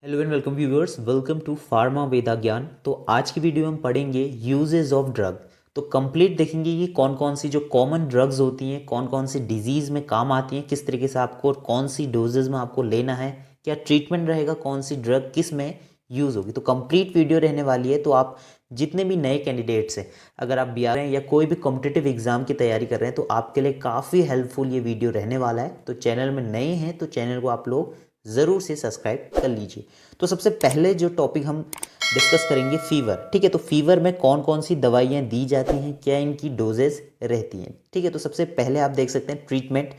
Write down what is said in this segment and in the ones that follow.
Hello and welcome viewers, welcome to pharma Veda Gyan. तो आज की वीडियो में हम पढ़ेंगे यूजेस ऑफ ड्रग। तो कंप्लीट देखेंगे कि कौन कौन सी जो कॉमन ड्रग्स होती हैं, कौन कौन सी डिजीज़ में काम आती हैं, किस तरीके से आपको और कौन सी डोजेज में आपको लेना है, क्या ट्रीटमेंट रहेगा, कौन सी ड्रग किस में यूज़ होगी। तो कंप्लीट वीडियो रहने वाली है। तो आप जितने भी नए कैंडिडेट्स हैं, अगर आप बी आर हैं या कोई भी कॉम्पिटिटिव एग्जाम की तैयारी कर रहे हैं, तो आपके लिए काफ़ी हेल्पफुल ये वीडियो रहने वाला है। तो चैनल में नए हैं तो चैनल को आप लोग ज़रूर से सब्सक्राइब कर लीजिए। तो सबसे पहले जो टॉपिक हम डिस्कस करेंगे फीवर। ठीक है, तो फीवर में कौन कौन सी दवाइयाँ दी जाती हैं, क्या इनकी डोजेज रहती हैं। ठीक है, तो सबसे पहले आप देख सकते हैं ट्रीटमेंट।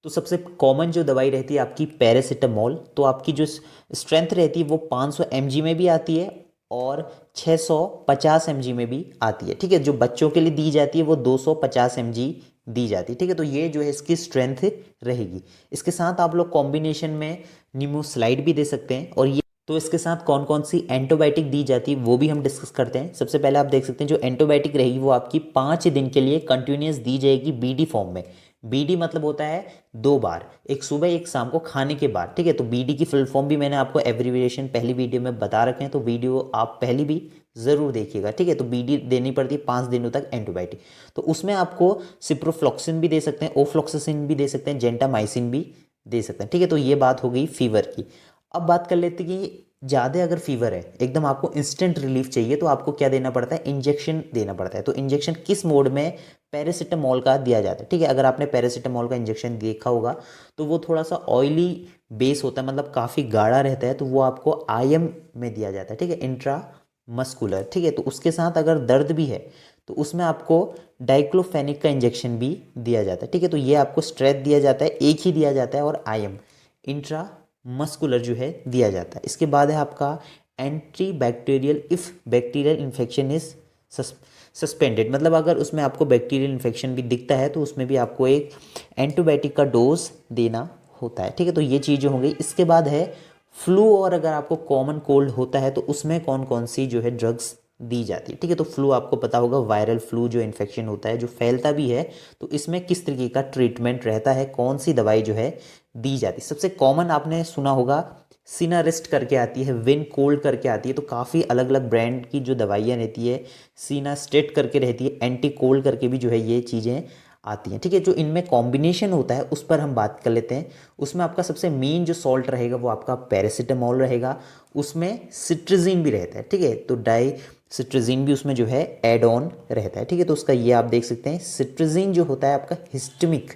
तो सबसे कॉमन जो दवाई रहती है आपकी पैरासीटामोल। तो आपकी जो स्ट्रेंथ रहती है वो 500 mg में भी आती है और 650 mg में भी आती है। ठीक है, जो बच्चों के लिए दी जाती है वो 250 mg दी जाती है। ठीक है, तो ये जो है इसकी स्ट्रेंथ रहेगी। इसके साथ आप लोग कॉम्बिनेशन में निमोस्लाइड भी दे सकते हैं। और ये तो इसके साथ कौन कौन सी एंटीबायोटिक दी जाती है वो भी हम डिस्कस करते हैं। सबसे पहले आप देख सकते हैं जो एंटीबायोटिक रहेगी वो आपकी 5 दिन के लिए कंटिन्यूस दी जाएगी बीडी फॉर्म में। बीडी मतलब होता है 2 बार, एक सुबह एक शाम को खाने के बाद। ठीक है, तो बीडी की फुल फॉर्म भी मैंने आपको एब्रीविएशन पहली वीडियो में बता रखे हैं, तो वीडियो आप पहली भी ज़रूर देखिएगा। ठीक है, तो बीडी देनी पड़ती है 5 दिनों तक एंटीबायोटिक। तो उसमें आपको सिप्रोफ्लॉक्सिन भी दे सकते हैं, ओफ्लॉक्सासिन भी दे सकते हैं, जेंटामाइसिन भी दे सकते हैं। ठीक है, तो ये बात हो गई फीवर की। अब बात कर लेते हैं कि ज़्यादा अगर फीवर है, एकदम आपको इंस्टेंट रिलीफ चाहिए, तो आपको क्या देना पड़ता है, इंजेक्शन देना पड़ता है। तो इंजेक्शन किस मोड में, पैरासीटामोल का दिया जाता है। ठीक है, अगर आपने पैरासीटामोल का इंजेक्शन देखा होगा तो वो थोड़ा सा ऑयली बेस होता है, मतलब काफ़ी गाढ़ा रहता है, तो वो आपको आईएम में दिया जाता है। ठीक है, इंट्रा मस्कुलर। ठीक है, तो उसके साथ अगर दर्द भी है तो उसमें आपको डाइक्लोफेनिक का इंजेक्शन भी दिया जाता है। ठीक है, तो ये आपको स्ट्रेच दिया जाता है, एक ही दिया जाता है, और आईएम इंट्रा मस्कुलर जो है दिया जाता है। इसके बाद है आपका anti bacterial, if bacterial infection is suspended, मतलब अगर उसमें आपको बैक्टीरियल इन्फेक्शन भी दिखता है तो उसमें भी आपको एक एंटीबायोटिक का डोज देना होता है। ठीक है, तो ये चीज़ें हो गई। इसके बाद है फ्लू, और अगर आपको कॉमन कोल्ड होता है तो उसमें कौन कौन सी जो है ड्रग्स दी जाती है। ठीक है, तो फ्लू आपको पता होगा, वायरल फ्लू जो इन्फेक्शन होता है, जो फैलता भी है, तो इसमें किस तरीके का ट्रीटमेंट रहता है, कौन सी दवाई जो है दी जाती है। सबसे कॉमन आपने सुना होगा सीनारिस्ट करके आती है, विन कोल्ड करके आती है, तो काफ़ी अलग अलग ब्रांड की जो दवाइयाँ रहती है, सीनास्टेट करके रहती है, एंटी कोल्ड करके भी जो है ये चीज़ें आती हैं। ठीक है, जो इनमें कॉम्बिनेशन होता है उस पर हम बात कर लेते हैं। उसमें आपका सबसे मेन जो सॉल्ट रहेगा वो आपका पैरासीटामोल रहेगा, उसमें सिट्रजिन भी रहता है। ठीक है, तो डाई सिट्रजिन भी उसमें जो है एड ऑन रहता है। ठीक है, तो उसका ये आप देख सकते हैं, सिट्रजिन जो होता है आपका हिस्टमिक,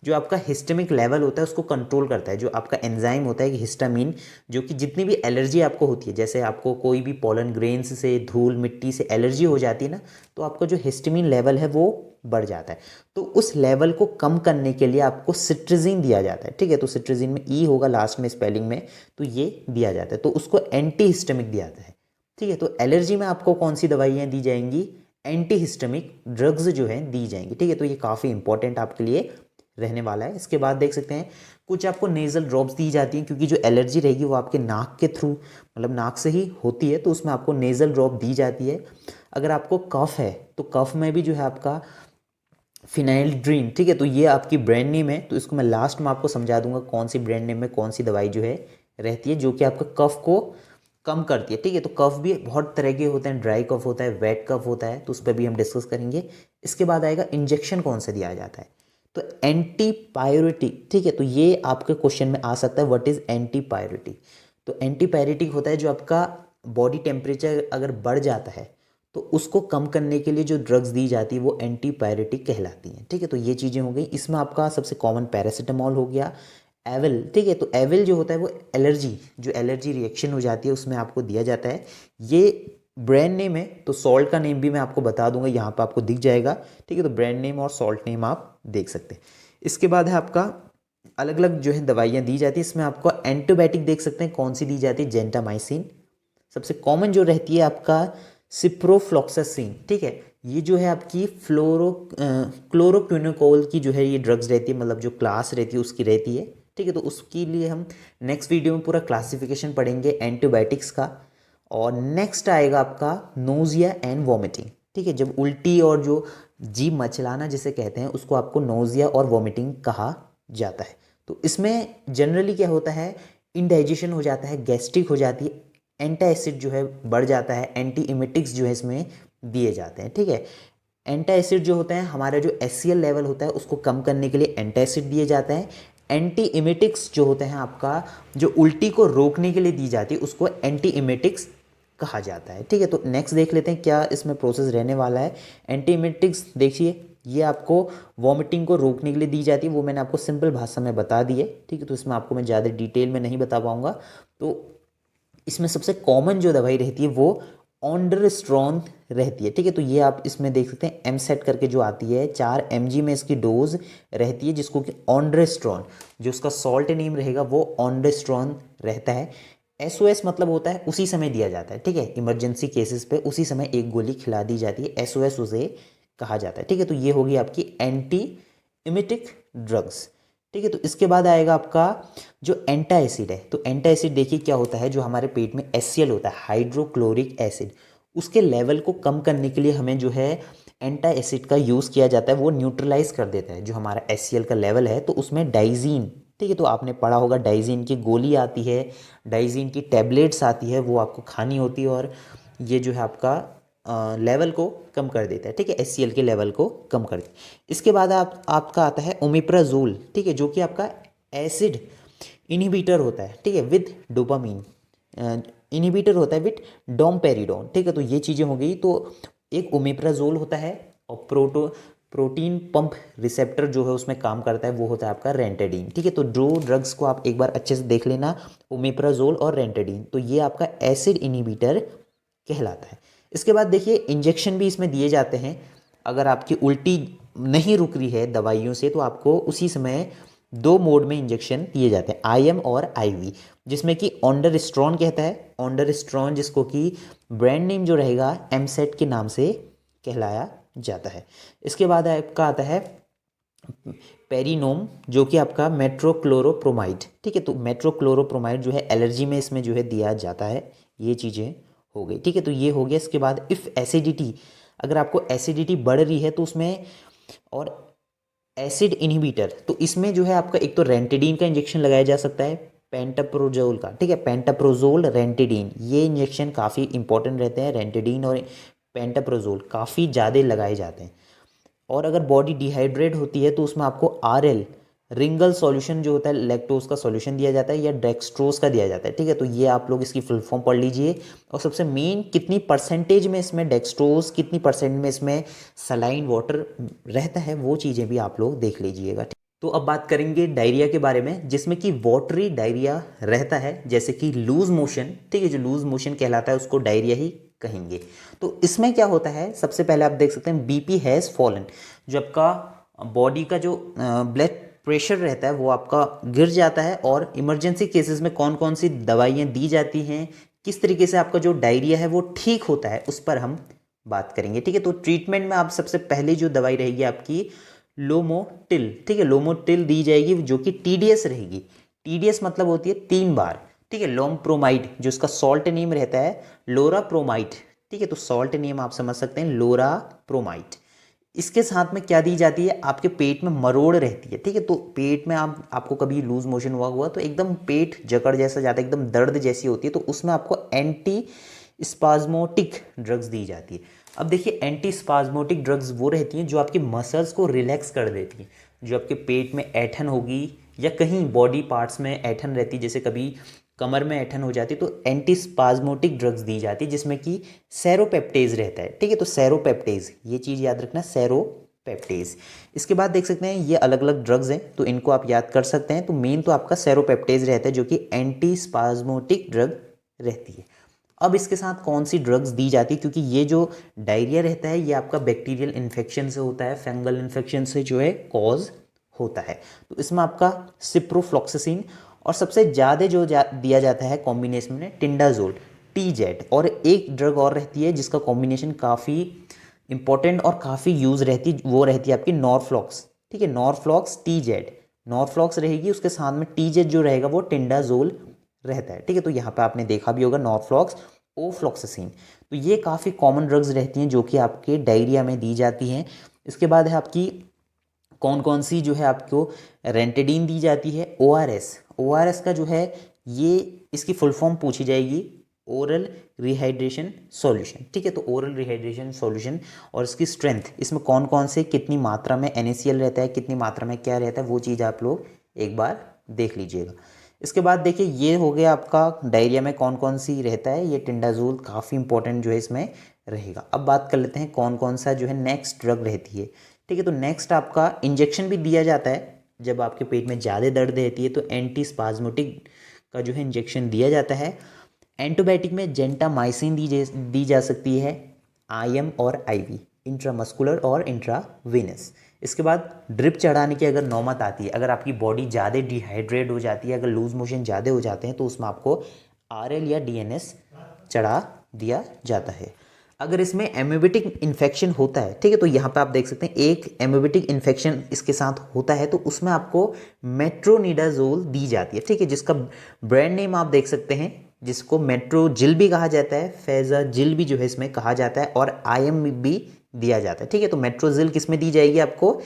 जो आपका हिस्टामिक लेवल होता है उसको कंट्रोल करता है। जो आपका एंजाइम होता है कि हिस्टामिन, जो कि जितनी भी एलर्जी आपको होती है, जैसे आपको कोई भी पॉलन ग्रेन्स से, धूल मिट्टी से एलर्जी हो जाती है ना, तो आपका जो हिस्टामिन लेवल है वो बढ़ जाता है। तो उस लेवल को कम करने के लिए आपको सिट्रजिन दिया जाता है। ठीक है, तो सिट्रजिन में ई होगा लास्ट में स्पेलिंग में, तो ये दिया जाता है, तो उसको एंटी हिस्टामिक दिया जाता है। ठीक है, तो एलर्जी में आपको कौन सी दवाइयाँ दी जाएंगी, एंटी हिस्टामिक ड्रग्स जो हैं दी जाएंगी। ठीक है, तो ये काफ़ी इंपॉर्टेंट आपके लिए रहने वाला है। इसके बाद देख सकते हैं कुछ आपको नेज़ल ड्रॉप्स दी जाती हैं, क्योंकि जो एलर्जी रहेगी वो आपके नाक के थ्रू, मतलब नाक से ही होती है, तो उसमें आपको नेज़ल ड्रॉप दी जाती है। अगर आपको कफ है तो कफ में भी जो है आपका फिनाइल्ड्रीन। ठीक है, तो ये आपकी ब्रांड नेम है, तो इसको मैं लास्ट में आपको समझा दूंगा कौन सी ब्रांड नेम में कौन सी दवाई जो है रहती है, जो कि आपका कफ को कम करती है। ठीक है, तो कफ भी बहुत तरह के होते हैं, ड्राई कफ होता है, वेट कफ होता है, तो उस पर भी हम डिस्कस करेंगे। इसके बाद आएगा इंजेक्शन कौन सा दिया जाता है, तो एंटीपायरेटिक। ठीक है, तो ये आपके क्वेश्चन में आ सकता है, व्हाट इज एंटीपायरेटिक। तो एंटीपायरेटिक होता है जो आपका बॉडी टेम्परेचर अगर बढ़ जाता है तो उसको कम करने के लिए जो ड्रग्स दी जाती है वो एंटीपायरेटिक कहलाती हैं। ठीक है, तो ये चीज़ें हो गई। इसमें आपका सबसे कॉमन पैरासीटामोल हो गया, एविल। ठीक है, तो एविल जो होता है वो एलर्जी, जो एलर्जी रिएक्शन हो जाती है उसमें आपको दिया जाता है। ये ब्रांड नेम है, तो सॉल्ट का नेम भी मैं आपको बता दूंगा, यहाँ पर आपको दिख जाएगा। ठीक है, तो ब्रांड नेम और सॉल्ट नेम आप देख सकते हैं। इसके बाद है आपका अलग अलग जो है दवाइयाँ दी जाती है। इसमें आपको एंटीबायोटिक देख सकते हैं कौन सी दी जाती है, जेंटामाइसिन। सबसे कॉमन जो रहती है आपका सिप्रोफ्लॉक्सासिन। ठीक है, ये जो है आपकी क्लोरोक्विनोकोल की जो है ये ड्रग्स रहती है, मतलब जो क्लास रहती है उसकी रहती है। ठीक है, तो उसके लिए हम नेक्स्ट वीडियो में पूरा क्लासिफिकेशन पढ़ेंगे एंटीबायोटिक्स का। और नेक्स्ट आएगा आपका नोजिया एंड वॉमिटिंग। ठीक है, जब उल्टी और जो जीभ मचलाना जिसे कहते हैं उसको आपको नोजिया और वॉमिटिंग कहा जाता है। तो इसमें जनरली क्या होता है, इंडाइजेशन हो जाता है, गैस्ट्रिक हो जाती है, एंटासिड जो है बढ़ जाता है, एंटी इमेटिक्स जो है इसमें दिए जाते हैं। ठीक है, एंटासिड जो होता है हमारा जो HCl लेवल होता है उसको कम करने के लिए एंटासिड दिए जाते हैं। एंटी इमेटिक्स जो होते हैं आपका जो उल्टी को रोकने के लिए दी जाती है उसको एंटी इमेटिक्स कहा जाता है। ठीक है, तो नेक्स्ट देख लेते हैं क्या इसमें प्रोसेस रहने वाला है। एंटी इमेटिक्स देखिए, ये आपको वॉमिटिंग को रोकने के लिए दी जाती है, वो मैंने आपको सिंपल भाषा में बता दी है। ठीक है, तो इसमें आपको मैं ज़्यादा डिटेल में नहीं बता पाऊंगा। तो इसमें सबसे कॉमन जो दवाई रहती है वो ऑन्डरस्ट्रॉन रहती है। ठीक है, तो ये आप इसमें देख सकते हैं एमसेट करके जो आती है 4 mg में इसकी डोज रहती है, जिसको कि ऑन्डरस्ट्रॉन जो उसका सॉल्ट नेम रहेगा वो ऑन्डरस्ट्रॉन रहता है। SOS मतलब होता है उसी समय दिया जाता है। ठीक है, इमरजेंसी केसेस पे उसी समय एक गोली खिला दी जाती है, SOS उसे कहा जाता है। ठीक है, तो ये होगी आपकी एंटी इमेटिक ड्रग्स। ठीक है, तो इसके बाद आएगा आपका जो एंटासिड है। तो एंटासिड देखिए क्या होता है, जो हमारे पेट में HCl होता है, हाइड्रोक्लोरिक एसिड, उसके लेवल को कम करने के लिए हमें जो है एंटासिड का यूज़ किया जाता है। वो न्यूट्रलाइज कर देता है जो हमारा HCl का लेवल है। तो उसमें डाइजीन, ठीक है, तो आपने पढ़ा होगा डाइजीन की गोली आती है, डाइजीन की टैबलेट्स आती है, वो आपको खानी होती है और ये जो है आपका लेवल को कम कर देता है। ठीक है, HCl के लेवल को कम कर देता है। इसके बाद आपका आता है ओमेप्राजोल। ठीक है, जो कि आपका एसिड इनहिबिटर होता है। ठीक है, विद डोपामीन इनहिबिटर होता है विद डोमपेरिडोन। ठीक है, तो ये चीज़ें हो गई। तो एक ओमेप्राजोल होता है और प्रोटीन पंप रिसेप्टर जो है उसमें काम करता है वो होता है आपका रेंटेडिन। ठीक है, तो दो ड्रग्स को आप एक बार अच्छे से देख लेना, ओमेप्राजोल और रेंटेडिन। तो ये आपका एसिड इनहिबिटर कहलाता है। इसके बाद देखिए इंजेक्शन भी इसमें दिए जाते हैं। अगर आपकी उल्टी नहीं रुक रही है दवाइयों से तो आपको उसी समय 2 मोड में इंजेक्शन दिए जाते हैं, IM और IV, जिसमें कि ऑन्डरस्ट्रॉन कहता है। ऑन्डरस्ट्रॉन जिसको कि ब्रांड नेम जो रहेगा एमसेट के नाम से कहलाया जाता है। इसके बाद आपका आता है पेरिनोम, जो कि आपका मेट्रोक्लोरोप्रोमाइड। ठीक है, तो मेट्रोक्लोरोप्रोमाइड जो है एलर्जी में इसमें जो है दिया जाता है। ये चीज़ें हो गई। ठीक है, तो ये हो गया। इसके बाद इफ़ एसिडिटी, अगर आपको एसिडिटी बढ़ रही है तो उसमें, और एसिड इनहिबिटर, तो इसमें जो है आपका एक तो रेंटेडिन का इंजेक्शन लगाया जा सकता है, पेंटाप्रोजोल का। ठीक है, पेंटाप्रोजोल रेंटेडिन, ये इंजेक्शन काफ़ी इंपॉर्टेंट रहते हैं। रेंटेडिन और पेंटाप्रोजोल काफ़ी ज़्यादा लगाए जाते हैं। और अगर बॉडी डिहाइड्रेट होती है तो उसमें आपको RL रिंगल सॉल्यूशन जो होता है, लैक्टोज का सॉल्यूशन दिया जाता है या डेक्सट्रोज का दिया जाता है। ठीक है, तो ये आप लोग इसकी फुल फॉर्म पढ़ लीजिए। और सबसे मेन कितनी परसेंटेज में इसमें डेक्सट्रोज, कितनी परसेंट में इसमें सलाइन वाटर रहता है, वो चीज़ें भी आप लोग देख लीजिएगा। तो अब बात करेंगे डायरिया के बारे में, जिसमें कि वाटरी डायरिया रहता है, जैसे कि लूज मोशन। ठीक है, जो लूज मोशन कहलाता है उसको डायरिया ही कहेंगे। तो इसमें क्या होता है, सबसे पहले आप देख सकते हैं BP हैज़ फॉलन, जो आपका बॉडी का जो ब्लड प्रेशर रहता है वो आपका गिर जाता है। और इमरजेंसी केसेस में कौन कौन सी दवाइयाँ दी जाती हैं, किस तरीके से आपका जो डायरिया है वो ठीक होता है, उस पर हम बात करेंगे। ठीक है, तो ट्रीटमेंट में आप सबसे पहले जो दवाई रहेगी आपकी लोमोटिल। ठीक है, लोमोटिल दी जाएगी जो कि TDS रहेगी। TDS मतलब होती है 3 बार। ठीक है, लोमप्रोमाइड जो इसका सॉल्ट नेम रहता है लोराप्रोमाइड। ठीक है, तो सॉल्ट नेम आप समझ सकते हैं लोराप्रोमाइड। इसके साथ में क्या दी जाती है, आपके पेट में मरोड़ रहती है। ठीक है, तो पेट में आपको कभी लूज मोशन हुआ तो एकदम पेट जकड़ जैसा जाता है, एकदम दर्द जैसी होती है, तो उसमें आपको एंटी स्पाज्मोटिक ड्रग्स दी जाती है। अब देखिए एंटी स्पाज्मोटिक ड्रग्स वो रहती हैं जो आपकी मसल्स को रिलैक्स कर देती हैं। जो आपके पेट में ऐठन होगी या कहीं बॉडी पार्ट्स में ऐठन रहती है, जैसे कभी कमर में ऐठन हो जाती है, तो एंटी स्पाज्मोटिक ड्रग्स दी जाती है, जिसमें कि सेरोपेप्टेज रहता है। ठीक है, तो सेरोपेप्टेज, ये चीज़ याद रखना, सेरोपेप्टेज। इसके बाद देख सकते हैं ये अलग अलग ड्रग्स हैं, तो इनको आप याद कर सकते हैं। तो मेन तो आपका सेरोपेप्टेज रहता है जो कि एंटी स्पाज्मोटिक ड्रग रहती है। अब इसके साथ कौन सी ड्रग्स दी जाती है, क्योंकि ये जो डायरिया रहता है ये आपका बैक्टीरियल इन्फेक्शन से होता है, फंगल इन्फेक्शन से जो है कॉज होता है। तो इसमें आपका सिप्रोफ्लॉक्सासिन, और सबसे ज़्यादा जो दिया जाता है कॉम्बिनेशन में टिंडाजोल, TZ। और एक ड्रग और रहती है जिसका कॉम्बिनेशन काफ़ी इंपॉर्टेंट और काफ़ी यूज़ रहती, वो रहती है आपकी नॉरफ्लॉक्स। ठीक है, नॉरफ्लॉक्स TZ, नॉरफ्लॉक्स रहेगी, उसके साथ में TZ जो रहेगा वो टिंडाजोल रहता है। ठीक है, तो यहाँ पे आपने देखा भी होगा नॉरफ्लॉक्स, ओफ्लॉक्सासिन। तो ये काफ़ी कॉमन ड्रग्स रहती हैं जो कि आपके डायरिया में दी जाती हैं। इसके बाद है आपकी कौन कौन सी जो है आपको रेंटेडिन दी जाती है, ORS। ORS का जो है ये इसकी फुल फॉर्म पूछी जाएगी, ओरल रिहाइड्रेशन सॉल्यूशन। ठीक है, तो ओरल रिहाइड्रेशन सॉल्यूशन और इसकी स्ट्रेंथ, इसमें कौन कौन से कितनी मात्रा में NaCl रहता है, कितनी मात्रा में क्या रहता है, वो चीज़ आप लोग एक बार देख लीजिएगा। इसके बाद देखिए ये हो गया आपका डायरिया में कौन कौन सी रहता है, ये टिंडाजोल काफ़ी इंपॉर्टेंट जो है इसमें रहेगा। अब बात कर लेते हैं कौन कौन सा जो है नेक्स्ट ड्रग रहती है। ठीक है, तो नेक्स्ट आपका इंजेक्शन भी दिया जाता है जब आपके पेट में ज़्यादा दर्द रहती है, तो एंटी स्पाज्मोटिक का जो है इंजेक्शन दिया जाता है। एंटीबायोटिक में जेंटामाइसिन दी जा सकती है, IM और IV, इंट्रामस्कुलर और इंट्रावेनस। इसके बाद ड्रिप चढ़ाने की अगर नौबत आती है, अगर आपकी बॉडी ज़्यादा डिहाइड्रेट हो जाती है, अगर लूज मोशन ज़्यादा हो जाते हैं, तो उसमें आपको RL या DNS चढ़ा दिया जाता है। अगर इसमें एमोबिटिक इन्फेक्शन होता है, ठीक है, तो यहाँ पे आप देख सकते हैं एक एमोबिटिक इन्फेक्शन इसके साथ होता है, तो उसमें आपको मेट्रोनिडाजोल दी जाती है। ठीक है, जिसका ब्रांड नेम आप देख सकते हैं, जिसको मेट्रोजिल भी कहा जाता है, फेजाजिल भी जो है इसमें कहा जाता है, और IM भी दिया जाता है। ठीक है, तो मेट्रोजिल किस में दी जाएगी, आपको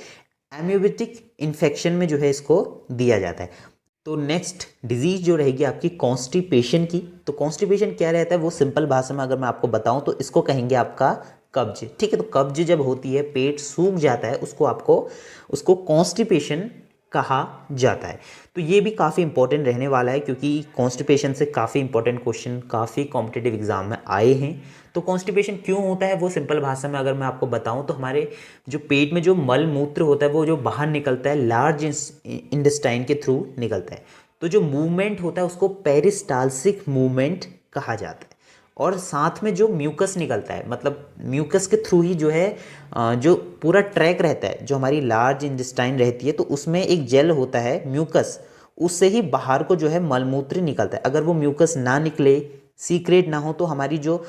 एमोबिटिक इन्फेक्शन में जो है इसको दिया जाता है। तो नेक्स्ट डिजीज जो रहेगी आपकी कॉन्स्टिपेशन की। तो कॉन्स्टिपेशन क्या रहता है, वो सिंपल भाषा में अगर मैं आपको बताऊं तो इसको कहेंगे आपका कब्ज। ठीक है, तो कब्ज जब होती है, पेट सूख जाता है, उसको कॉन्स्टिपेशन कहा जाता है। तो ये भी काफ़ी इंपॉर्टेंट रहने वाला है, क्योंकि कॉन्स्टिपेशन से काफ़ी इंपॉर्टेंट क्वेश्चन काफ़ी कॉम्पिटिटिव एग्जाम में आए हैं। तो कॉन्स्टिपेशन क्यों होता है, वो सिंपल भाषा में अगर मैं आपको बताऊं तो हमारे जो पेट में जो मल मूत्र होता है, वो जो बाहर निकलता है लार्ज इंटेस्टाइन के थ्रू निकलता है। तो जो मूवमेंट होता है उसको पेरिस्टाल्सिक मूवमेंट कहा जाता है। और साथ में जो म्यूकस निकलता है, मतलब म्यूकस के थ्रू ही जो है जो पूरा ट्रैक रहता है, जो हमारी लार्ज इंटेस्टाइन रहती है, तो उसमें एक जेल होता है म्यूकस, उससे ही बाहर को जो है मलमूत्र निकलता है। अगर वो म्यूकस ना निकले, सीक्रेट ना हो, तो हमारी जो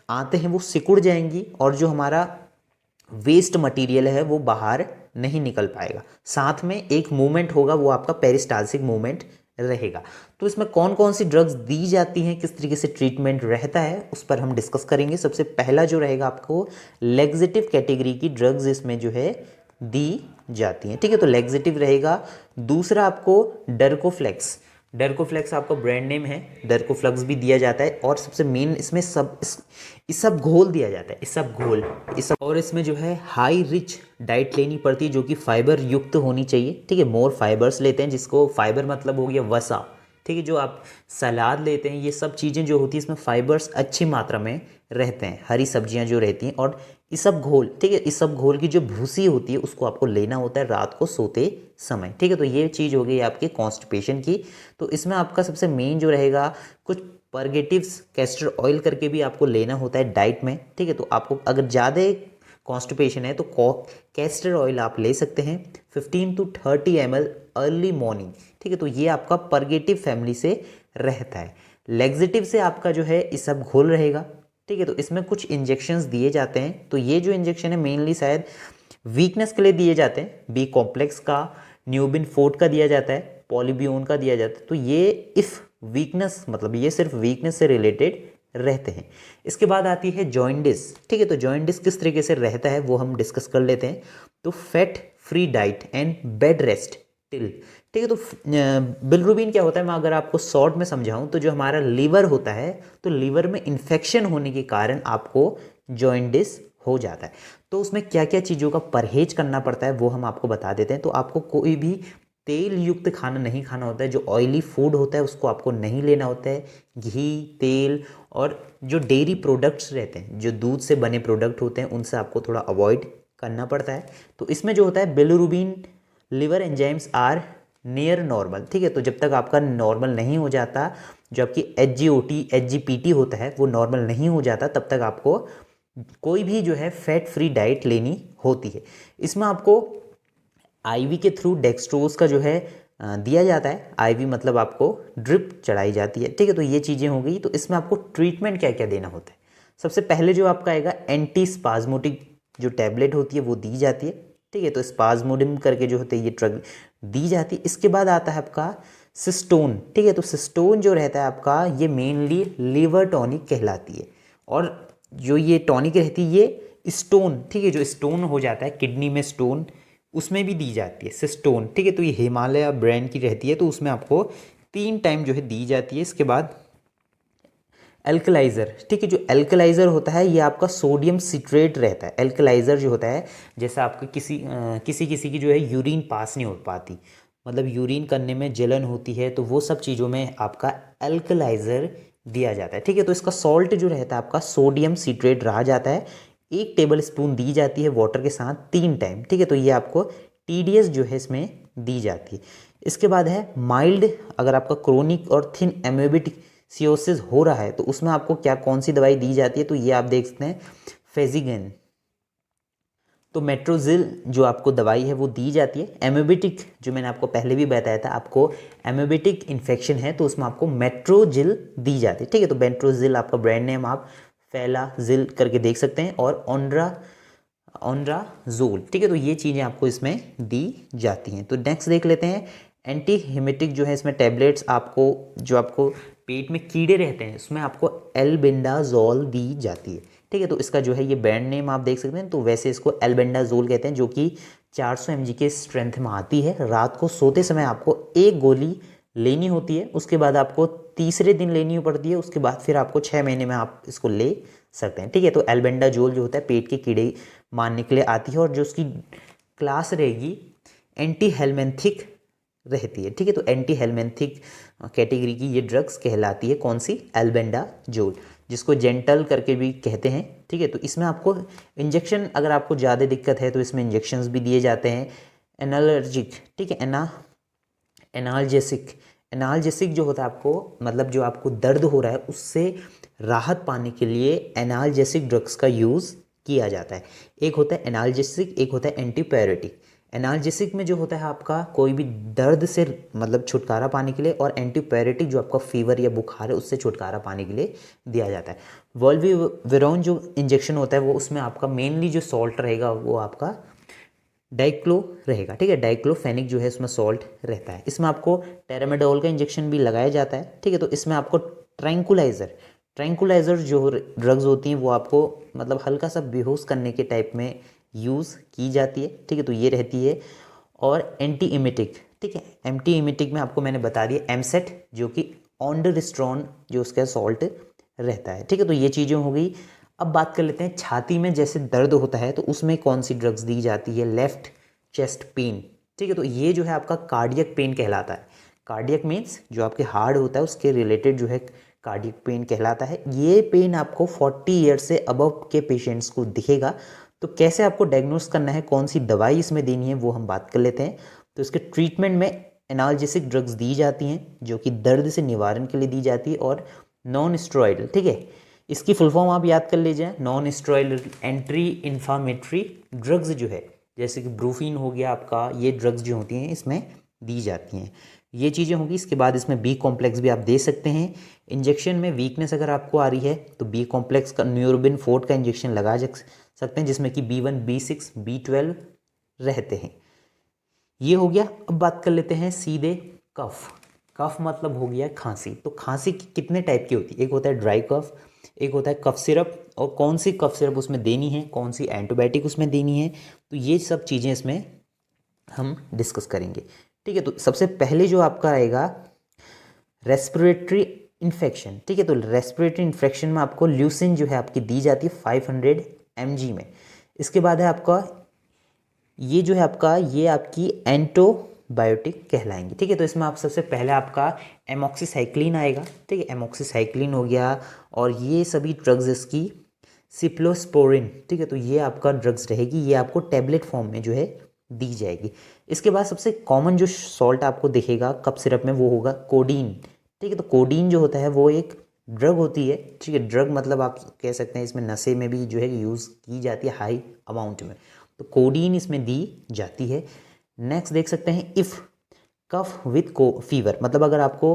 आंतें हैं वो सिकुड़ जाएंगी, और जो हमारा वेस्ट मटेरियल है वो बाहर नहीं निकल पाएगा। साथ में एक मूवमेंट होगा, वो आपका पेरिस्टाल्सिक मूवमेंट रहेगा। तो इसमें कौन कौन सी ड्रग्स दी जाती हैं, किस तरीके से ट्रीटमेंट रहता है, उस पर हम डिस्कस करेंगे। सबसे पहला जो रहेगा आपको लेग्जेटिव कैटेगरी की ड्रग्स इसमें जो है दी जाती हैं। ठीक है, तो लेग्जेटिव रहेगा। दूसरा आपको डर्कोफ्लेक्स आपका ब्रांड नेम है, डर्कोफ्लेक्स भी दिया जाता है। और सबसे मेन इसमें इसब घोल दिया जाता है, इसब और इसमें जो है हाई रिच डाइट लेनी पड़ती है, जो कि फाइबर युक्त होनी चाहिए। ठीक है, मोर फाइबर्स लेते हैं, जिसको फाइबर मतलब हो गया वसा। ठीक है, जो आप सलाद लेते हैं, ये सब चीज़ें जो होती है इसमें फाइबर्स अच्छी मात्रा में रहते हैं, हरी सब्जियां जो रहती हैं। और इसब घोल, ठीक है, इसब घोल की जो भूसी होती है उसको आपको लेना होता है रात को सोते समय। ठीक है, तो ये चीज़ हो गई आपके कॉन्स्टिपेशन की। तो इसमें आपका सबसे मेन जो रहेगा, कुछ परगेटिव्स कैस्टर ऑयल करके भी आपको लेना होता है डाइट में। ठीक है, तो आपको अगर ज़्यादा कॉन्स्टिपेशन है तो कैस्टर ऑयल आप ले सकते हैं 15 to 30 ml अर्ली मॉर्निंग। ठीक है, तो ये आपका परगेटिव फैमिली से रहता है। लेग्जेटिव से आपका जो है इस सब घोल रहेगा। ठीक है, तो इसमें कुछ इंजेक्शंस दिए जाते हैं। तो ये जो इंजेक्शन है मेनली शायद वीकनेस के लिए दिए जाते हैं। बी कॉम्प्लेक्स का, न्यूबिन फोर्ट का दिया जाता है, पॉलीबियोन का दिया जाता है। तो ये इफ वीकनेस, मतलब ये सिर्फ वीकनेस से रिलेटेड रहते हैं। इसके बाद आती है जॉइंडिस। ठीक है, तो जॉइंडिस किस तरीके से रहता है वो हम डिस्कस कर लेते हैं। तो fat free diet and bed rest till. ठीक है, तो बिलरुबिन क्या होता है, मैं अगर आपको शॉर्ट में समझाऊं तो जो हमारा लीवर होता है, तो लीवर में इन्फेक्शन होने के कारण आपको जॉइंडिस हो जाता है। तो उसमें क्या क्या चीज़ों का परहेज करना पड़ता है वो हम आपको बता देते हैं। तो आपको कोई भी तेल युक्त खाना नहीं खाना होता है, जो ऑयली फूड होता है उसको आपको नहीं लेना होता है। घी, तेल और जो डेयरी प्रोडक्ट्स रहते हैं, जो दूध से बने प्रोडक्ट होते हैं, उनसे आपको थोड़ा अवॉइड करना पड़ता है। तो इसमें जो होता है bilirubin liver enzymes are near normal. ठीक है, तो जब तक आपका नॉर्मल नहीं हो जाता, जो आपकी HGOT HGPT होता है वो नॉर्मल नहीं हो जाता, तब तक आपको कोई भी जो है फैट फ्री डाइट लेनी होती है। इसमें आपको IV के थ्रू डेक्सट्रोज का जो है दिया जाता है। IV मतलब आपको ड्रिप चढ़ाई जाती है। ठीक है, तो ये चीज़ें हो गई। तो इसमें आपको ट्रीटमेंट क्या क्या देना होता है। सबसे पहले जो आपका आएगा एंटी स्पाज्मोटिक जो टैबलेट होती है वो दी जाती है। ठीक है, तो स्पाज्मोडिम करके जो होते हैं ये ड्रग दी जाती है। इसके बाद आता है आपका सिस्टोन। ठीक है, तो सिस्टोन जो रहता है आपका, ये मेनली लिवर टॉनिक कहलाती है। और जो ये टॉनिक रहती है ये स्टोन, ठीक है, जो स्टोन हो जाता है किडनी में स्टोन, उसमें भी दी जाती है सिस्टोन। ठीक है, तो ये हिमालय ब्रांड की रहती है, तो उसमें आपको 3 टाइम जो है दी जाती है। इसके बाद एल्कलाइज़र, ठीक है, जो एल्कलाइज़र होता है ये आपका सोडियम सिट्रेट रहता है। एल्कलाइज़र जो होता है, जैसे आपको किसी किसी की जो है यूरिन पास नहीं हो पाती, मतलब यूरिन करने में जलन होती है, तो वो सब चीज़ों में आपका एल्कलाइज़र दिया जाता है। ठीक है, तो इसका सॉल्ट जो रहता है आपका सोडियम सिट्रेट रहा जाता है। 1 टेबल स्पून दी जाती है वाटर के साथ 3 टाइम। ठीक है, तो ये आपको TDS जो है इसमें दी जाती है। इसके बाद है माइल्ड, अगर आपका क्रोनिक और थिन एमोबिटिसियोसिस हो रहा है तो उसमें आपको क्या कौन सी दवाई दी जाती है, तो ये आप देख सकते हैं फेजिगन, तो मेट्रोजिल जो आपको दवाई है वो दी जाती है। एमोबिटिक जो मैंने आपको पहले भी बताया था, आपको एमोबिटिक इन्फेक्शन है तो उसमें आपको मेट्रोजिल दी जाती है। ठीक है, तो मेट्रोजिल आपका ब्रांड नेम आप फैलाजिल करके देख सकते हैं, और ऑनराजोल। ठीक है, तो ये चीज़ें आपको इसमें दी जाती हैं। तो नेक्स्ट देख लेते हैं एंटी हिमेटिक जो है इसमें टैबलेट्स आपको, जो आपको पेट में कीड़े रहते हैं उसमें आपको एल्बेंडाजोल दी जाती है। ठीक है, तो इसका जो है ये ब्रांड नेम आप देख सकते हैं, तो वैसे इसको एल्बेंडाजोल कहते हैं, जो कि 400 mg के स्ट्रेंथ में आती है। रात को सोते समय आपको 1 गोली लेनी होती है, उसके बाद आपको तीसरे दिन लेनी पड़ती है, उसके बाद फिर आपको 6 महीने में आप इसको ले सकते हैं। ठीक है, तो एल्बेंडाजोल जो होता है पेट के कीड़े मारने के लिए आती है, और जो उसकी क्लास रहेगी एंटी हेलमेंथिक रहती है। ठीक है, तो एंटी हेलमेंथिक कैटेगरी की ये ड्रग्स कहलाती है, कौन सी, एल्बेंडाजोल, जिसको जेंटल करके भी कहते हैं। ठीक है, तो इसमें आपको इंजेक्शन, अगर आपको ज़्यादा दिक्कत है तो इसमें इंजेक्शंस भी दिए जाते हैं। एनालर्जिक, ठीक है, एनाल्जेसिक, एनाल्जेसिक जो होता है आपको, मतलब जो आपको दर्द हो रहा है उससे राहत पाने के लिए एनाल्जेसिक ड्रग्स का यूज़ किया जाता है। एक होता है एनाल्जेसिक, एक होता है एंटीपायरेटिक। एनाल्जेसिक में जो होता है आपका कोई भी दर्द से मतलब छुटकारा पाने के लिए, और एंटीपायरेटिक जो आपका फीवर या बुखार है उससे छुटकारा पाने के लिए दिया जाता है। वोल्विविरोन जो इंजेक्शन होता है वो, उसमें आपका मेनली जो सॉल्ट रहेगा वो आपका डाइक्लो रहेगा। ठीक है, डाइक्लोफेनिक जो है इसमें सॉल्ट रहता है। इसमें आपको टेरामेडोल का इंजेक्शन भी लगाया जाता है। ठीक है, तो इसमें आपको ट्रैंकुलाइजर जो ड्रग्स होती हैं वो आपको मतलब हल्का सा बेहोश करने के टाइप में यूज़ की जाती है। ठीक है, तो ये रहती है। और एंटी इमेटिक, ठीक है, एंटी इमेटिक में आपको मैंने बता दिया एमसेट, जो कि ऑन्डरस्ट्रॉन जो उसका सॉल्ट रहता है। ठीक है, तो ये चीज़ें हो गई। अब बात कर लेते हैं छाती में जैसे दर्द होता है तो उसमें कौन सी ड्रग्स दी जाती है। लेफ्ट चेस्ट पेन, ठीक है, तो ये जो है आपका कार्डियक पेन कहलाता है। कार्डियक मीन्स जो आपके हार्ट होता है उसके रिलेटेड जो है कार्डियक पेन कहलाता है। ये पेन आपको 40 ईयर्स से अबव के पेशेंट्स को दिखेगा। तो कैसे आपको डायग्नोस करना है, कौन सी दवाई इसमें देनी है, वो हम बात कर लेते हैं। तो इसके ट्रीटमेंट में एनाल्जेसिक ड्रग्स दी जाती हैं जो कि दर्द से निवारण के लिए दी जाती है, और नॉन स्टेरॉइडल, ठीक है, इसकी फुल फॉर्म आप याद कर लीजिए, non steroidal anti inflammatory drugs जो है, जैसे कि ब्रूफिन हो गया आपका, ये ड्रग्स जो होती हैं इसमें दी जाती हैं। ये चीज़ें होंगी। इसके बाद इसमें बी कॉम्प्लेक्स भी आप दे सकते हैं। इंजेक्शन में वीकनेस अगर आपको आ रही है तो बी कॉम्प्लेक्स का न्यूरोबिन 4 का इंजेक्शन लगा सकते हैं, जिसमें कि B1, B6, B12 रहते हैं। ये हो गया। अब बात कर लेते हैं सीधे कफ। कफ मतलब हो गया खांसी। तो खांसी कितने टाइप की होती है, एक होता है ड्राई कफ, एक होता है कफ सिरप, और कौन सी कफ सिरप उसमें देनी है, कौन सी एंटीबायोटिक उसमें देनी है, तो ये सब चीज़ें इसमें हम डिस्कस करेंगे। ठीक है, तो सबसे पहले जो आपका आएगा रेस्पिरेटरी इन्फेक्शन। ठीक है, तो रेस्पिरेटरी इन्फेक्शन में आपको ल्यूसिन जो है आपकी दी जाती है 500 mg में। इसके बाद है आपका ये जो है आपका, ये आपकी एंटीबायोटिक कहलाएंगी। ठीक है, तो इसमें आप सबसे पहले आपका एमॉक्सीसाइक्लिन आएगा। ठीक है, एमॉक्सीसाइक्लिन हो गया, और ये सभी ड्रग्स इसकी सिप्लोस्पोरिन। ठीक है, तो ये आपका ड्रग्स रहेगी, ये आपको टैबलेट फॉर्म में जो है दी जाएगी। इसके बाद सबसे कॉमन जो सॉल्ट आपको दिखेगा कफ सिरप में वो होगा कोडीन। ठीक है, तो कोडीन जो होता है वो एक ड्रग होती है। ठीक है, ड्रग मतलब आप कह सकते हैं इसमें नशे में भी जो है यूज़ की जाती है हाई अमाउंट में, तो कोडीन इसमें दी जाती है। नेक्स्ट देख सकते हैं इफ़ कफ विथ फीवर, मतलब अगर आपको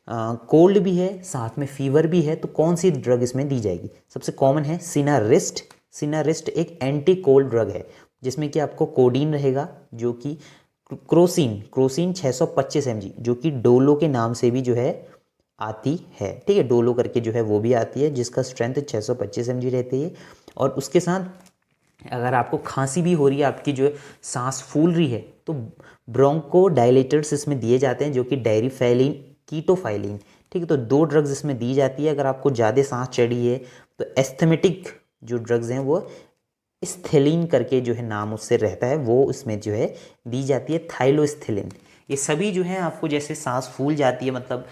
कोल्ड भी है साथ में फीवर भी है तो कौन सी ड्रग इसमें दी जाएगी। सबसे कॉमन है सिनारिस्ट। सिनारिस्ट एक एंटी कोल्ड ड्रग है जिसमें कि आपको कोडीन रहेगा, जो कि क्रोसिन 625 mg, जो कि डोलो के नाम से भी जो है आती है। ठीक है, डोलो करके जो है वो भी आती है, जिसका स्ट्रेंथ 625 mg रहती है। और उसके साथ अगर आपको खांसी भी हो रही है, आपकी जो सांस फूल रही है, तो ब्रोंको डायलेटर्स इसमें दिए जाते हैं, जो कि डायरीफेलिन कीटोफाइलिन। ठीक है, तो 2 ड्रग्स इसमें दी जाती है। अगर आपको ज़्यादा सांस चढ़ी है तो एस्थमेटिक जो ड्रग्स हैं वो स्थैलीन करके जो है नाम उससे रहता है, वो उसमें जो है दी जाती है, थाइलोस्थैलीन। ये सभी जो है आपको जैसे सांस फूल जाती है, मतलब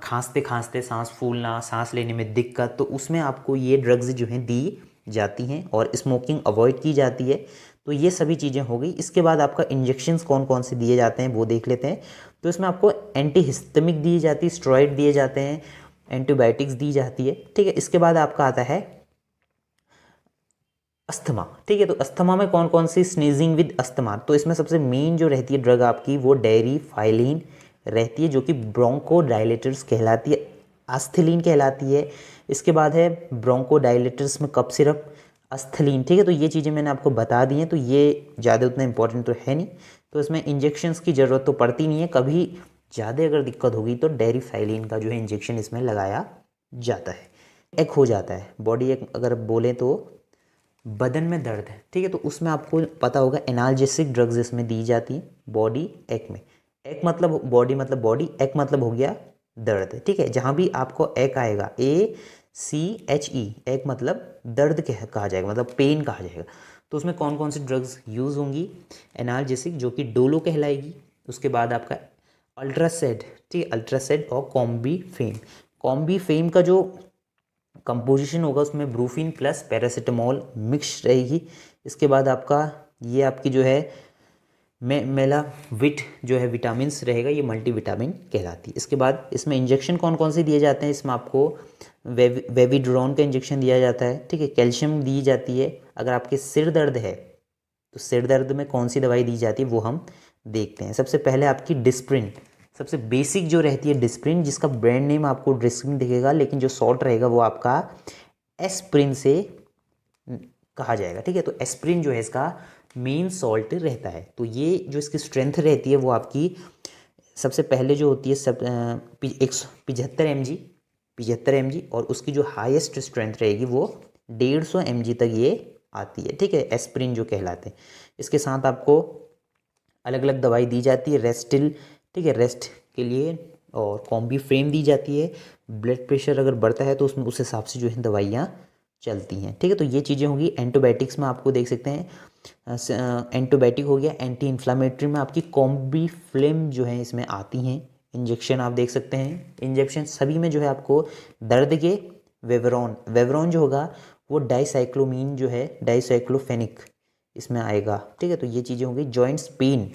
खांसते खांसते सांस फूलना, सांस लेने में दिक्कत, तो उसमें आपको ये ड्रग्स जो हैं दी जाती हैं और स्मोकिंग अवॉइड की जाती है। तो ये सभी चीज़ें हो गई। इसके बाद आपका इंजेक्शंस कौन कौन से दिए जाते हैं वो देख लेते हैं। तो इसमें आपको एंटीहिस्टमिक दी जाती है, स्टेरॉइड दिए जाते हैं, एंटीबायोटिक्स दी जाती है। ठीक है, इसके बाद आपका आता है अस्थमा। ठीक है, तो अस्थमा में कौन कौन सी, स्नीजिंग विद अस्थमा, तो इसमें सबसे मेन जो रहती है ड्रग आपकी वो डेरिफाइलिन रहती है, जो कि ब्रोंकोडायलेटर्स कहलाती है, एस्थलीन कहलाती है। इसके बाद है ब्रोंकोडायलेटर्स में कफ सिरप, एस्थलीन। ठीक है, तो ये चीज़ें मैंने आपको बता दी हैं, तो ये ज़्यादा उतना इंपॉर्टेंट तो है नहीं, तो इसमें इंजेक्शंस की ज़रूरत तो पड़ती नहीं है। कभी ज़्यादा अगर दिक्कत होगी तो डेरिफाइलिन का जो है इंजेक्शन इसमें लगाया जाता है। एक हो जाता है बॉडी एक, अगर बोलें तो बदन में दर्द है, ठीक है, तो उसमें आपको पता होगा एनाल्जेसिक ड्रग्स इसमें दी जाती हैं बॉडी एक में। एक मतलब बॉडी, मतलब बॉडी, एक मतलब हो गया दर्द। ठीक है, जहाँ भी आपको एक आएगा, ACHE, एक मतलब दर्द कहा जाएगा, मतलब पेन कहा जाएगा। तो उसमें कौन कौन सी ड्रग्स यूज़ होंगी, एनाल्जेसिक जो कि डोलो कहलाएगी, उसके बाद आपका अल्ट्रासेड, ठीक है, अल्ट्रासेड और कॉम्बीफेम। कॉम्बीफेम का जो कंपोजिशन होगा उसमें ब्रूफिन प्लस पैरासीटामोल मिक्स रहेगी। इसके बाद आपका ये आपकी जो है मेलाविट जो है विटामिन्स रहेगा, ये मल्टीविटामिन कहलाती है। इसके बाद इसमें इंजेक्शन कौन कौन से दिए जाते हैं, इसमें आपको वेविड्रोन का इंजेक्शन दिया जाता है। ठीक है, कैल्शियम दी जाती है। अगर आपके सिर दर्द है तो सिर दर्द में कौन सी दवाई दी जाती है वो हम देखते हैं। सबसे पहले आपकी डिस्प्रिन, सबसे बेसिक जो रहती है डिस्प्रिन, जिसका ब्रांड नेम आपको डिस्प्रिन दिखेगा, लेकिन जो शॉर्ट रहेगा वो आपका एस्प्रिन से कहा जाएगा। ठीक है, तो एस्प्रिन जो है इसका मेन सॉल्ट रहता है। तो ये जो इसकी स्ट्रेंथ रहती है वो आपकी सबसे पहले जो होती है 175 mg और उसकी जो हाईएस्ट स्ट्रेंथ रहेगी वो 150 mg तक ये आती है। ठीक है, एस्प्रिन जो कहलाते हैं। इसके साथ आपको अलग अलग दवाई दी जाती है, रेस्टिल, ठीक है, रेस्ट के लिए, और कॉम्बीफेम दी जाती है। ब्लड प्रेशर अगर बढ़ता है तो उसमें उस हिसाब से जो है दवाइयाँ चलती हैं। ठीक है, तो ये चीज़ें होंगी। एंटीबायोटिक्स में आपको देख सकते हैं, एंटीबायोटिक हो गया, एंटी इन्फ्लामेटरी में आपकी कॉम्बीफ्लेम जो है इसमें आती हैं। इंजेक्शन आप देख सकते हैं, इंजेक्शन सभी में जो है आपको दर्द के वेवरॉन जो होगा वो डाइसाइक्लोमीन जो है, डाइसाइक्लोफेनिक इसमें आएगा। ठीक है, तो ये चीज़ें होंगी। जॉइंट्स पेन,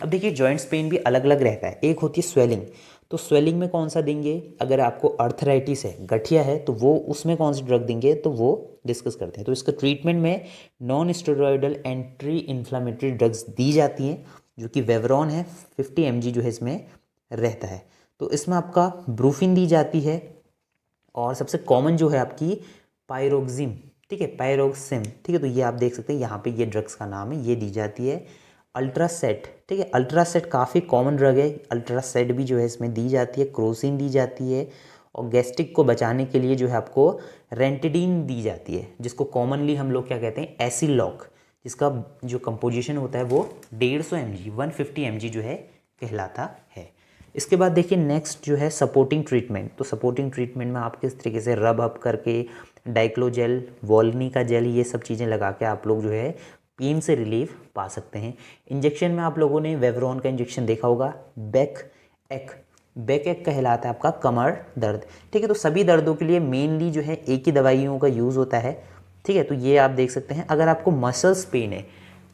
अब देखिए जॉइंट्स पेन भी अलग अलग रहता है। एक होती है स्वेलिंग, तो स्वेलिंग में कौन सा देंगे, अगर आपको अर्थराइटिस है, गठिया है, तो वो उसमें कौन सी ड्रग देंगे तो वो डिस्कस करते हैं। तो इसका ट्रीटमेंट में non steroidal anti inflammatory drugs दी जाती हैं, जो कि वेवरॉन है, 50 mg जो है इसमें रहता है। तो इसमें आपका ब्रूफिन दी जाती है, और सबसे कॉमन जो है आपकी पायरोक्सिम, ठीक है, पायरोक्सिम। ठीक है, तो ये आप देख सकते हैं यहाँ पे, ये ड्रग्स का नाम है, ये दी जाती है। अल्ट्रासेट, ठीक है, अल्ट्रासेट काफ़ी कॉमन ड्रग है, अल्ट्रासेट भी जो है इसमें दी जाती है। क्रोसिन दी जाती है, और गैस्ट्रिक को बचाने के लिए जो है आपको रेंटिडीन दी जाती है, जिसको कॉमनली हम लोग क्या कहते हैं, एसिलॉक, जिसका जो कंपोजिशन होता है वो 150 mg 150 mg जो है कहलाता है। इसके बाद देखिए नेक्स्ट जो है सपोर्टिंग ट्रीटमेंट। तो सपोर्टिंग ट्रीटमेंट में आप किस तरीके से रब अप करके डाइक्लोजेल, वॉल्नी का जेल, ये सब चीज़ें लगा के आप लोग जो है पेन से रिलीफ पा सकते हैं। इंजेक्शन में आप लोगों ने वेवरॉन का इंजेक्शन देखा होगा। बैक एक कहलाता है आपका कमर दर्द। ठीक है, तो सभी दर्दों के लिए मेनली जो है एक ही दवाइयों का यूज़ होता है। ठीक है, तो ये आप देख सकते हैं। अगर आपको मसल्स पेन है,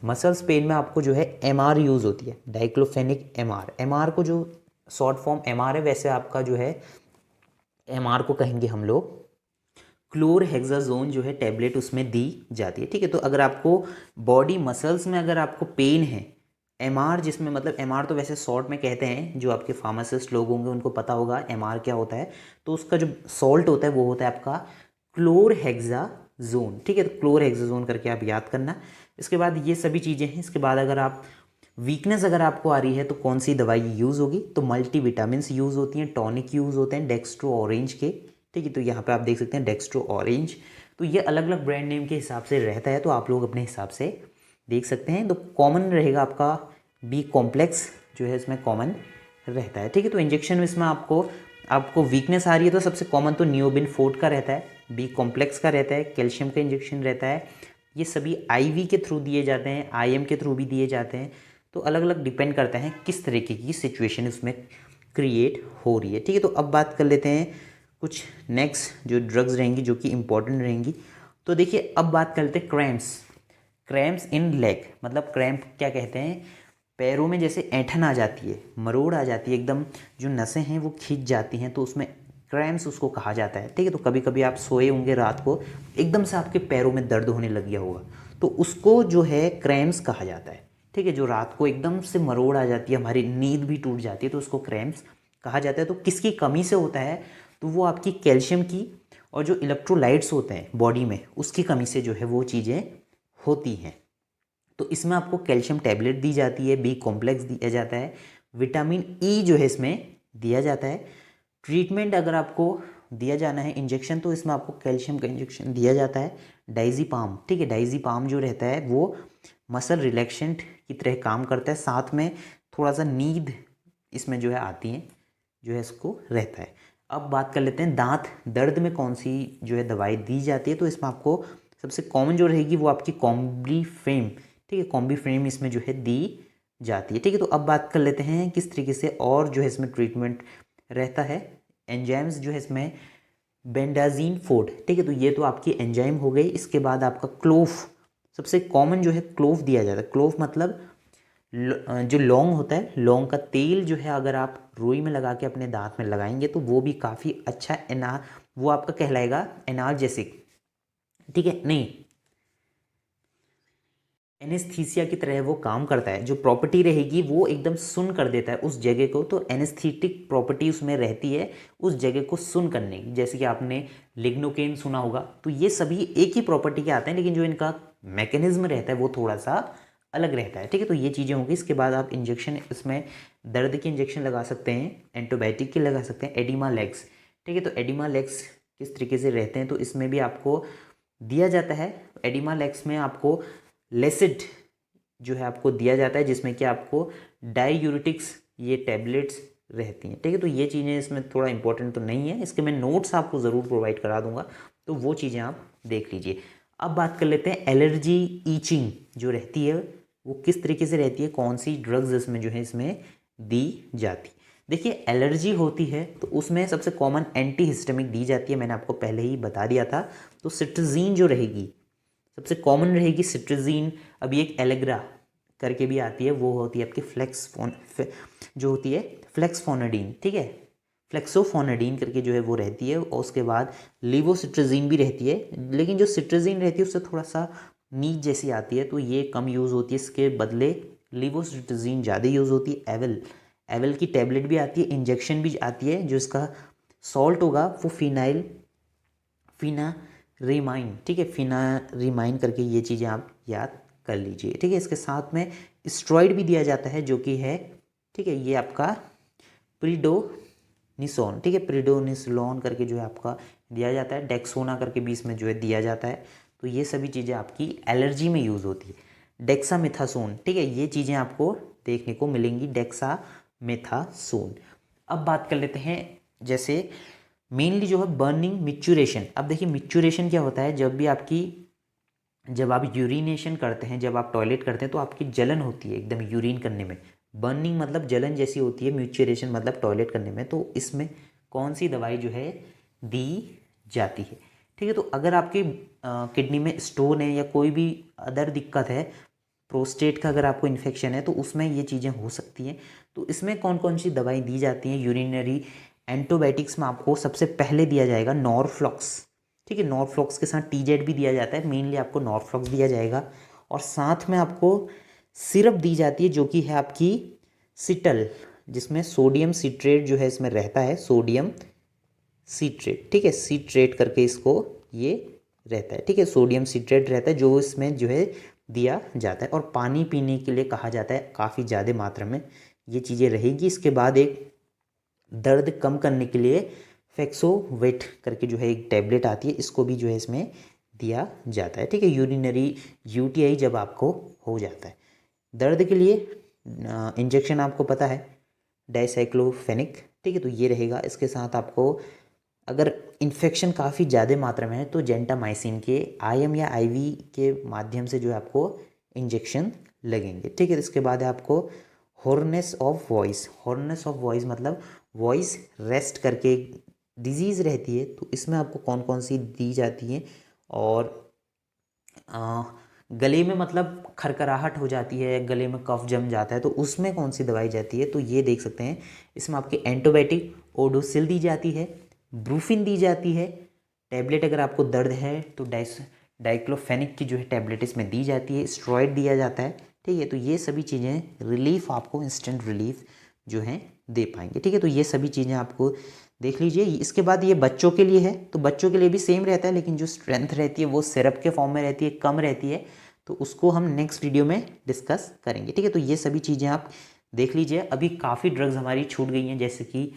मसल्स पेन में आपको जो है MR यूज़ होती है, डाइक्लोफेनिक MR को जो शॉर्ट फॉर्म MR है, वैसे आपका जो है MR को कहेंगे हम लोग क्लोरहेक्साजोन जो है टैबलेट उसमें दी जाती है। ठीक है, तो अगर आपको बॉडी मसल्स में अगर आपको पेन है, MR जिसमें मतलब MR तो वैसे शॉर्ट में कहते हैं, जो आपके फार्मासिस्ट लोग होंगे उनको पता होगा MR क्या होता है। तो उसका जो सॉल्ट होता है वो होता है आपका क्लोरहेक्साजोन। ठीक है, तो क्लोरहेक्साजोन करके आप याद करना। इसके बाद ये सभी चीज़ें हैं। इसके बाद अगर आप वीकनेस अगर आपको आ रही है तो कौन सी दवाई यूज़ होगी, तो मल्टीविटामिन्स यूज़ होती हैं, टॉनिक यूज़ होते हैं डेक्स्ट्रो ऑरेंज के। ठीक है, तो यहाँ पे आप देख सकते हैं डेक्स्ट्रो ऑरेंज। तो ये अलग अलग ब्रांड नेम के हिसाब से रहता है, तो आप लोग अपने हिसाब से देख सकते हैं। तो कॉमन रहेगा आपका बी कॉम्प्लेक्स जो है इसमें कॉमन रहता है। ठीक है, तो इंजेक्शन में इसमें आपको वीकनेस आ रही है तो सबसे कॉमन तो नियोबिन फोर्ट का रहता है, बी कॉम्प्लेक्स का रहता है, कैल्शियम का इंजेक्शन रहता है। ये सभी आईवी के थ्रू दिए जाते हैं, आईएम के थ्रू भी दिए जाते हैं। तो अलग अलग डिपेंड करता है किस तरीके की सिचुएशन उसमें क्रिएट हो रही है। ठीक है, तो अब बात कर लेते हैं कुछ नेक्स्ट जो ड्रग्स रहेंगी जो कि इम्पोर्टेंट रहेंगी। तो देखिए अब बात कर लेते हैं क्रैम्प्स इन लेग। मतलब क्रैम्प क्या कहते हैं, पैरों में जैसे ऐंठन आ जाती है, मरोड़ आ जाती है, एकदम जो नसें हैं वो खींच जाती हैं, तो उसमें क्रैम्प्स उसको कहा जाता है। ठीक है, तो कभी कभी आप सोए होंगे रात को, एकदम से आपके पैरों में दर्द होने लग गया होगा, तो उसको जो है क्रैम्प्स कहा जाता है। ठीक है, जो रात को एकदम से मरोड़ आ जाती है, हमारी नींद भी टूट जाती है, तो उसको क्रैम्प्स कहा जाता है। तो किसकी कमी से होता है, तो वो आपकी कैल्शियम की और जो इलेक्ट्रोलाइट्स होते हैं बॉडी में उसकी कमी से जो है वो चीज़ें होती हैं। तो इसमें आपको कैल्शियम टैबलेट दी जाती है, बी कॉम्प्लेक्स दिया जाता है, विटामिन ई जो है इसमें दिया जाता है। ट्रीटमेंट अगर आपको दिया जाना है इंजेक्शन, तो इसमें आपको कैल्शियम का इंजेक्शन दिया जाता है, डाइजीपाम। ठीक है, डाइजीपाम जो रहता है वो मसल रिलैक्सेंट की तरह काम करता है, साथ में थोड़ा सा नींद इसमें जो है आती है, जो है इसको रहता है। अब बात कर लेते हैं दांत दर्द में कौन सी जो है दवाई दी जाती है। तो इसमें आपको सबसे कॉमन जो रहेगी वो आपकी कॉम्बीफ्रेम। ठीक है, कॉम्बीफ्रेम इसमें जो है दी जाती है। ठीक है, तो अब बात कर लेते हैं किस तरीके से और जो है इसमें ट्रीटमेंट रहता है। एंजाइम्स जो है इसमें बेंडाजीन फोर्ट। ठीक है, तो ये तो आपकी एंजाइम हो गई। इसके बाद आपका क्लोव, सबसे कॉमन जो है क्लोव दिया जाता है। क्लोव मतलब जो लौंग होता है, लौंग का तेल जो है अगर आप रुई में लगा के अपने दांत में लगाएंगे तो वो भी काफ़ी अच्छा वो आपका कहलाएगा एनाल्जेसिक। ठीक है, नहीं एनेस्थीसिया की तरह वो काम करता है। जो प्रॉपर्टी रहेगी वो एकदम सुन कर देता है उस जगह को, तो एनेस्थीटिक प्रॉपर्टी उसमें रहती है उस जगह को सुन करने की। जैसे कि आपने लिग्नोकेन सुना होगा, तो ये सभी एक ही प्रॉपर्टी के आते हैं, लेकिन जो इनका मैकेनिज्म रहता है वो थोड़ा सा अलग रहता है। ठीक है, तो ये चीज़ें होंगी। इसके बाद आप इंजेक्शन इसमें दर्द के इंजेक्शन लगा सकते हैं, एंटीबायोटिक के लगा सकते हैं। एडिमा लेग्स, ठीक है, तो एडिमा लेग्स किस तरीके से रहते हैं, तो इसमें भी आपको दिया जाता है। एडिमा लेग्स में आपको लेसिड जो है आपको दिया जाता है, जिसमें कि आपको डाईयूरेटिक्स ये टैबलेट्स रहती हैं। ठीक है, तो ये चीज़ें इसमें थोड़ा इंपॉर्टेंट तो नहीं है, इसके मैं नोट्स आपको ज़रूर प्रोवाइड करा दूंगा, तो वो चीज़ें आप देख लीजिए। अब बात कर लेते हैं एलर्जी ईचिंग जो रहती है वो किस तरीके से रहती है, कौन सी ड्रग्स इसमें जो है इसमें दी जाती। देखिए एलर्जी होती है तो उसमें सबसे कॉमन एंटी हिस्टामिक दी जाती है, मैंने आपको पहले ही बता दिया था। तो सिट्रजीन जो रहेगी सबसे कॉमन रहेगी सिट्रजीन। अभी एक एलेग्रा करके भी आती है, वो होती है आपकी जो होती है फ्लेक्सफोनाडीन। ठीक है, फ्लेक्सोफोनाडीन करके जो है वो रहती है। और उसके बाद लिवोसिट्रजीन भी रहती है, लेकिन जो सिट्रजीन रहती है उससे थोड़ा सा नीच जैसी आती है, तो ये कम यूज़ होती है। इसके बदले लिवोसिट्रजीन ज़्यादा यूज़ होती है। एवल की टैबलेट भी आती है, इंजेक्शन भी आती है। जो इसका सॉल्ट होगा वो फिनारिमाइन। ठीक है, फिनारिमाइन करके ये चीज़ें आप याद कर लीजिए। ठीक है, इसके साथ में स्टेरॉइड भी दिया जाता है जो कि है, ठीक है, ये आपका प्रिडोनिसोन। ठीक है, प्रिडोनिसलोन करके जो है आपका दिया जाता है। डेक्सोना करके भी इसमें जो है दिया जाता है। तो ये सभी चीज़ें आपकी एलर्जी में यूज़ होती है। डेक्सामेथासोन, ठीक है, ये चीज़ें आपको देखने को मिलेंगी, डेक्सामेथासोन। अब बात कर लेते हैं जैसे मेनली जो है बर्निंग मिच्यूरेशन। अब देखिए मिच्यूरेशन क्या होता है, जब आप यूरिनेशन करते हैं, जब आप टॉयलेट करते हैं तो आपकी जलन होती है एकदम यूरिन करने में। बर्निंग मतलब जलन जैसी होती है, म्यूचुरेशन मतलब टॉयलेट करने में। तो इसमें कौन सी दवाई जो है दी जाती है। ठीक है, तो अगर आपकी किडनी में स्टोन है या कोई भी अदर दिक्कत है, प्रोस्टेट का अगर आपको इन्फेक्शन है, तो उसमें ये चीज़ें हो सकती हैं। तो इसमें कौन कौन सी दवाई दी जाती हैं यूरिनरी एंटीबायोटिक्स में, आपको सबसे पहले दिया जाएगा नॉरफ्लॉक्स। ठीक है, नॉरफ्लॉक्स के साथ टीजेड भी दिया जाता है, मेनली आपको नॉरफ्लॉक्स दिया जाएगा। और साथ में आपको सिरप दी जाती है जो कि है आपकी सिटल, जिसमें सोडियम सिट्रेट जो है इसमें रहता है, सोडियम सिट्रेट। ठीक है, सिट्रेट करके इसको ये रहता है। ठीक है, सोडियम सिट्रेट रहता है जो इसमें जो है दिया जाता है। और पानी पीने के लिए कहा जाता है काफ़ी ज़्यादा मात्रा में ये चीज़ें रहेगी। इसके बाद एक दर्द कम करने के लिए फेक्सोवेट करके जो है एक टैबलेट आती है, इसको भी जो है इसमें दिया जाता है। ठीक है, यूरिनरी यूटीआई जब आपको हो जाता है। दर्द के लिए इंजेक्शन आपको पता है डाइसाइक्लोफेनिक, ठीक है। तो ये रहेगा। इसके साथ आपको अगर इन्फेक्शन काफ़ी ज़्यादा मात्रा में है तो जेंटामाइसिन के IM या IV के माध्यम से जो है आपको इंजेक्शन लगेंगे, ठीक है। इसके बाद है आपको हॉर्नेस ऑफ वॉइस। हॉर्नेस ऑफ वॉइस मतलब वॉइस रेस्ट करके डिजीज़ रहती है, तो इसमें आपको कौन कौन सी दी जाती है। और गले में मतलब खरखराहट हो जाती है, गले में कफ जम जाता है, तो उसमें कौन सी दवाई जाती है, तो ये देख सकते हैं। इसमें आपकी एंटीबायोटिक ओडोसिल दी जाती है, ब्रूफिन दी जाती है। टैबलेट अगर आपको दर्द है तो डाइक्लोफेनिक की जो है टैबलेट इसमें दी जाती है। स्टेरॉइड दिया जाता है, ठीक है। तो ये सभी चीज़ें रिलीफ आपको इंस्टेंट रिलीफ जो है दे पाएंगे, ठीक है। तो ये सभी चीज़ें आपको देख लीजिए। इसके बाद ये बच्चों के लिए है, तो बच्चों के लिए भी सेम रहता है, लेकिन जो स्ट्रेंथ रहती है वो सिरप के फॉर्म में रहती है, कम रहती है। तो उसको हम नेक्स्ट वीडियो में डिस्कस करेंगे, ठीक है। तो ये सभी चीज़ें आप देख लीजिए। अभी काफ़ी ड्रग्स हमारी छूट गई हैं, जैसे कि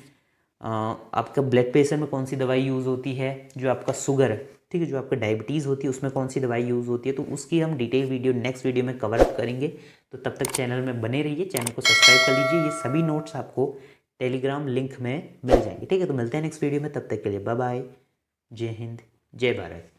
आपका ब्लड प्रेशर में कौन सी दवाई यूज़ होती है, जो आपका शुगर है, ठीक है, जो आपका डायबिटीज़ होती है उसमें कौन सी दवाई यूज़ होती है, तो उसकी हम डिटेल वीडियो नेक्स्ट वीडियो में कवर अप करेंगे। तो तब तक चैनल में बने रहिए, चैनल को सब्सक्राइब कर लीजिए। ये सभी नोट्स आपको टेलीग्राम लिंक में मिल जाएंगे, ठीक है। तो मिलते हैं नेक्स्ट वीडियो में, तब तक के लिए बाय बाय। जय हिंद, जय भारत।